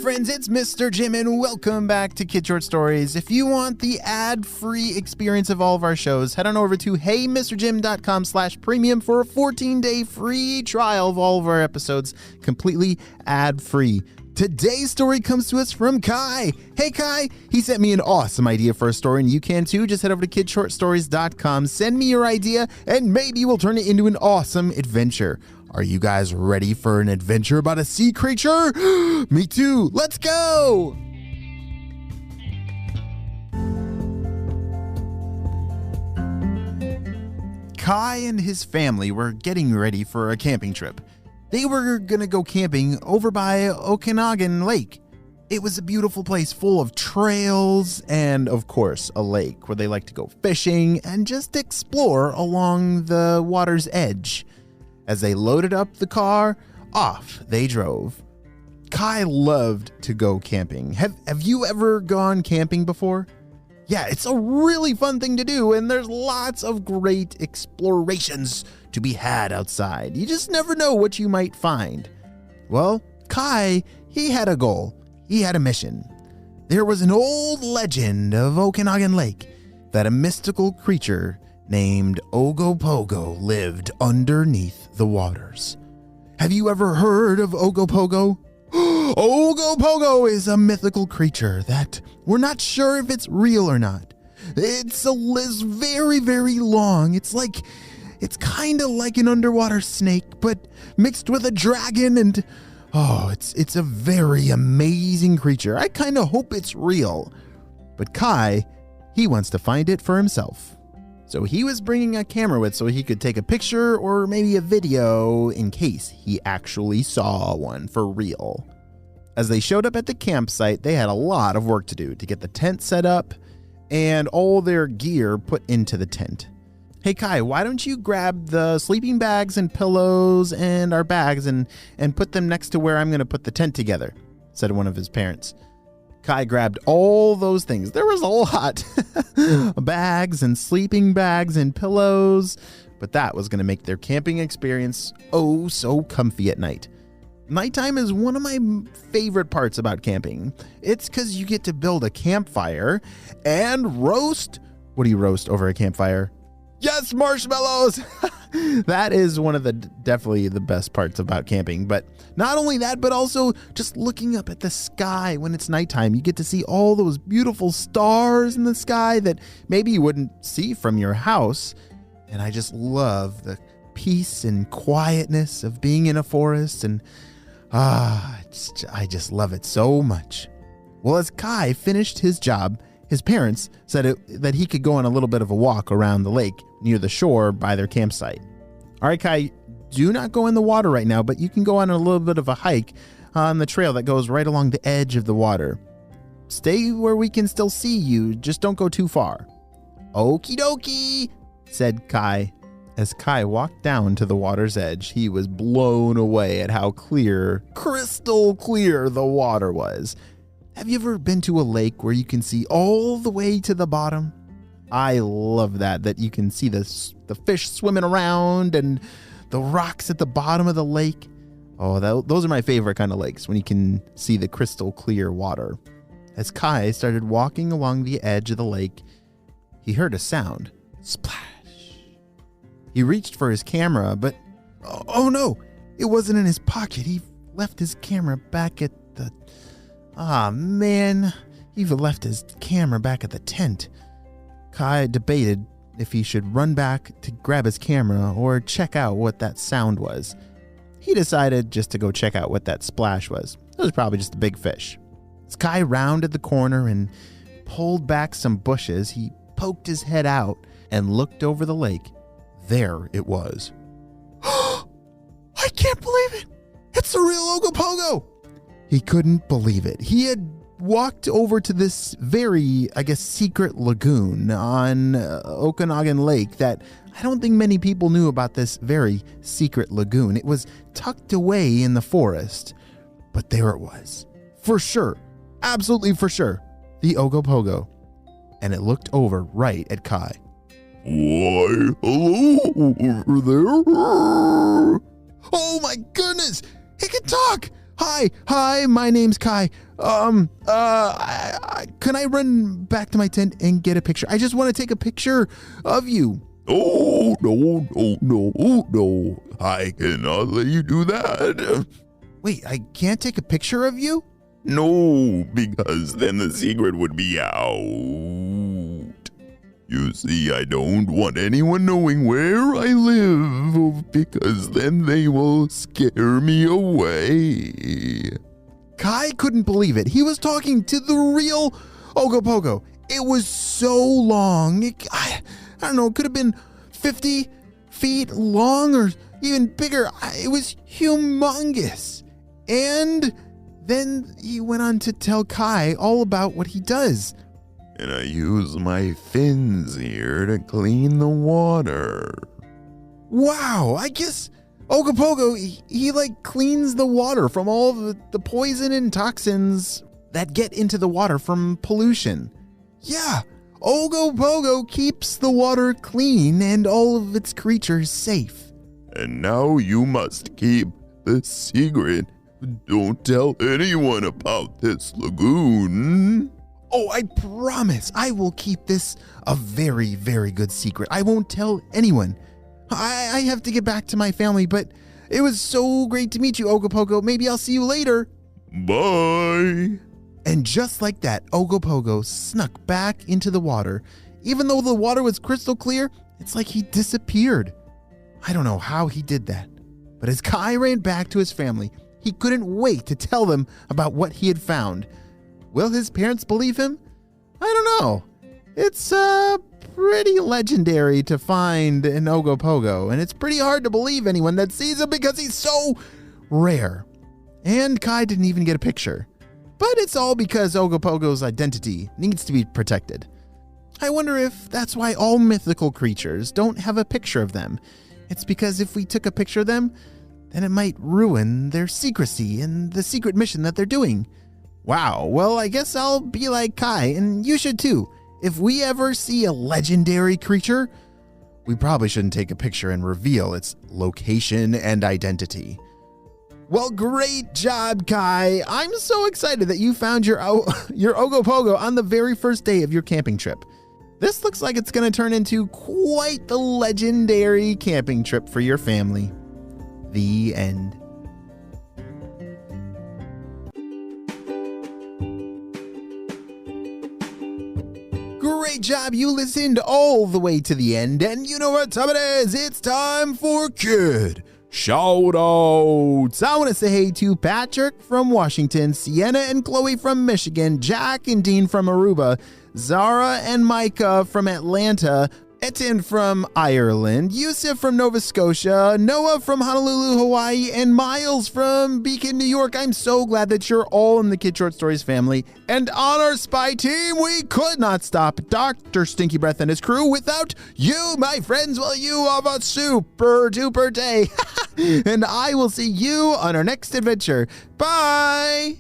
friends, it's Mr. Jim and welcome back to Kid Short Stories. If you want the ad-free experience of all of our shows, head on over to heymrjim.com/premium for a 14-day free trial of all of our episodes, completely ad-free. Today's story comes to us from Kai. Hey Kai, he sent me an awesome idea for a story and you can too. Just head over to kidshortstories.com, send me your idea, and maybe we'll turn it into an awesome adventure. Are you guys ready for an adventure about a sea creature? Me too. Let's go! Kai and his family were getting ready for a camping trip. They were gonna go camping over by Okanagan Lake. It was a beautiful place full of trails and, of course, a lake where they like to go fishing and just explore along the water's edge. As they loaded up the car, off they drove. Kai loved to go camping. Have you ever gone camping before? Yeah, it's a really fun thing to do, and there's lots of great explorations to be had outside. You just never know what you might find. Well, Kai, he had a goal. He had a mission. There was an old legend of Okanagan Lake that a mystical creature named Ogopogo lived underneath the waters. Have you ever heard of Ogopogo? Ogopogo is a mythical creature that we're not sure if it's real or not. It's very, very long. It's kind of like an underwater snake, but mixed with a dragon, and it's a very amazing creature. I kind of hope it's real. But Kai, he wants to find it for himself. So he was bringing a camera with so he could take a picture or maybe a video in case he actually saw one for real. As they showed up at the campsite, they had a lot of work to do to get the tent set up and all their gear put into the tent. Hey Kai, why don't you grab the sleeping bags and pillows and our bags and put them next to where I'm going to put the tent together, said one of his parents. Kai grabbed all those things. There was a lot. Bags and sleeping bags and pillows. But that was going to make their camping experience oh so comfy at night. Nighttime is one of my favorite parts about camping. It's because you get to build a campfire and roast. What do you roast over a campfire? Yes, marshmallows! That is one of the definitely the best parts about camping. But not only that, but also just looking up at the sky when it's nighttime. You get to see all those beautiful stars in the sky that maybe you wouldn't see from your house. And I just love the peace and quietness of being in a forest. And I just love it so much. Well, as Kai finished his job, his parents said that he could go on a little bit of a walk around the lake near the shore by their campsite. All right, Kai, do not go in the water right now, but you can go on a little bit of a hike on the trail that goes right along the edge of the water. Stay where we can still see you, just don't go too far. Okie dokie, said Kai. As Kai walked down to the water's edge, he was blown away at how clear, crystal clear the water was. Have you ever been to a lake where you can see all the way to the bottom? I love that you can see the fish swimming around and the rocks at the bottom of the lake. Oh, those are my favorite kind of lakes, when you can see the crystal clear water. As Kai started walking along the edge of the lake, he heard a sound. Splash. He reached for his camera, but oh no, it wasn't in his pocket. He left his camera back at the... man, he left his camera back at the tent. Kai debated if he should run back to grab his camera or check out what that sound was. He decided just to go check out what that splash was. It was probably just a big fish. As Kai rounded the corner and pulled back some bushes, he poked his head out and looked over the lake. There it was. I can't believe it! It's the real Ogopogo! He couldn't believe it. He had walked over to this very, secret lagoon on Okanagan Lake that I don't think many people knew about. This very secret lagoon. It was tucked away in the forest. But there it was. For sure. Absolutely for sure. The Ogopogo. And it looked over right at Kai. Why, hello over there. Oh my goodness. He can talk. Hi, my name's Kai. Can I run back to my tent and get a picture? I just want to take a picture of you. Oh, no. I cannot let you do that. Wait, I can't take a picture of you? No, because then the secret would be out. You see, I don't want anyone knowing where I live, because then they will scare me away. Kai couldn't believe it. He was talking to the real Ogopogo. It was so long. I don't know, it could have been 50 feet long or even bigger. It was humongous. And then he went on to tell Kai all about what he does. And I use my fins here to clean the water. Wow, I guess Ogopogo, he cleans the water from all the poison and toxins that get into the water from pollution. Yeah, Ogopogo keeps the water clean and all of its creatures safe. And now you must keep the secret. Don't tell anyone about this lagoon. Oh, I promise I will keep this a very, very good secret. I won't tell anyone. I have to get back to my family, but it was so great to meet you, Ogopogo. Maybe I'll see you later. Bye. And just like that, Ogopogo snuck back into the water. Even though the water was crystal clear, it's like he disappeared. I don't know how he did that. But as Kai ran back to his family, he couldn't wait to tell them about what he had found. Will his parents believe him? I don't know. It's pretty legendary to find an Ogopogo, and it's pretty hard to believe anyone that sees him because he's so rare. And Kai didn't even get a picture. But it's all because Ogopogo's identity needs to be protected. I wonder if that's why all mythical creatures don't have a picture of them. It's because if we took a picture of them, then it might ruin their secrecy and the secret mission that they're doing. Wow, well, I guess I'll be like Kai, and you should too. If we ever see a legendary creature, we probably shouldn't take a picture and reveal its location and identity. Well, great job, Kai. I'm so excited that you found your Ogopogo on the very first day of your camping trip. This looks like it's going to turn into quite the legendary camping trip for your family. The end. Great job, you listened all the way to the end, and you know what time it is. It's time for Kid Shoutouts. I want to say hey to Patrick from Washington, Sienna and Chloe from Michigan, Jack and Dean from Aruba, Zara and Micah from Atlanta, Etienne from Ireland, Yusuf from Nova Scotia, Noah from Honolulu, Hawaii, and Miles from Beacon, New York. I'm so glad that you're all in the Kid Short Stories family. And on our spy team, we could not stop Dr. Stinky Breath and his crew without you, my friends. Well, you have a super duper day. And I will see you on our next adventure. Bye.